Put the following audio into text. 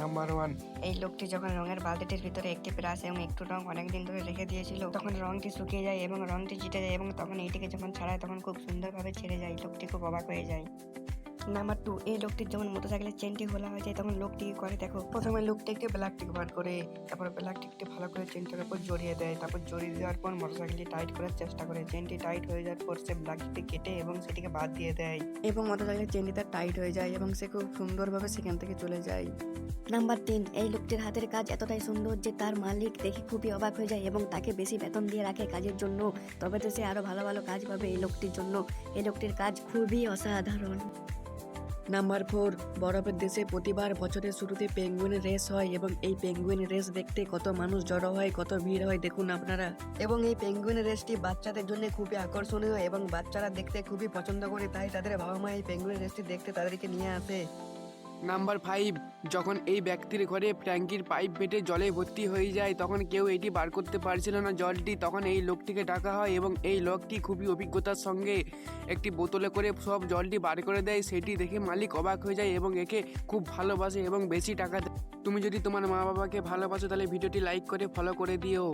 Number 1। এই লোকটি যখন রঙের বালতিটির ভিতরে একটি ব্রাশ এবং একটু রং অনেকদিন ধরে রেখে দিয়েছিল, তখন রংটি শুকিয়ে যায় এবং রংটি চিটে যায় এবং তখন এইটিকে যখন ছাড়ায় তখন খুব সুন্দরভাবে ছেড়ে যায়। লোকটি খুব অবাক হয়ে যায়। নাম্বার 2, এই লোকটির যখন মোটরসাইকেলের চেনটি খোলা হয়ে যায় তখন লোকটি কি করে দেখো। প্রথমে লোকটি একটি ব্ল্যাক টিক বার করে, তারপর ব্ল্যাক টিকটি ভালো করে চেনটার উপর জড়িয়ে দেয়। তারপর জড়িয়ে দেওয়ার পর মোটরসাইকেলটি টাইট করার চেষ্টা করে। চেনটি টাইট হয়ে যাওয়ার পর সে ব্ল্যাক টিকটি কেটে এবং সেটিকে বাদ দিয়ে দেয় এবং মোটরসাইকেলের চেনটি তার টাইট হয়ে যায় এবং সে খুব সুন্দরভাবে সেখান থেকে চলে যায়। নাম্বার 3, এই লোকটির হাতের কাজ এতটাই সুন্দর যে তার মালিক দেখে খুবই অবাক হয়ে যায় এবং তাকে বেশি বেতন দিয়ে রাখে কাজের জন্য। তবে তো সে আরো ভালো ভালো কাজ পাবে এই লোকটির জন্য। এই লোকটির কাজ খুবই অসাধারণ। নাম্বার 4, বরফের দেশে প্রতিবার বছরের শুরুতে পেঙ্গুইন রেস হয় এবং এই পেঙ্গুইন রেস দেখতে কত মানুষ জড়ো হয়, কত ভিড় হয় দেখুন আপনারা। এবং এই পেঙ্গুইন রেসটি বাচ্চাদের জন্য খুবই আকর্ষণীয় এবং বাচ্চারা দেখতে খুবই পছন্দ করে, তাই তাদের বাবা মা এই পেঙ্গুইন রেসটি দেখতে তাদেরকে নিয়ে আসে। নাম্বার 5, যখন এই ব্যক্তির ঘরে ট্যাঙ্কির পাইপ ফেটে জলে ভর্তি হয়ে যায় তখন কেউ এটি বার করতে পারছিল না জলটি, তখন এই লোকটিকে ডাকা হয় এবং এই লোকটি খুবই অভিজ্ঞতার সঙ্গে একটি বোতলে করে সব জলটি বার করে দেয়। সেটি দেখে মালিক অবাক হয়ে যায় এবং একে খুব ভালোবাসে এবং বেশি টাকা দেয়। তুমি যদি তোমার মা বাবাকে ভালোবাসো তাহলে ভিডিওটি লাইক করে ফলো করে দিও।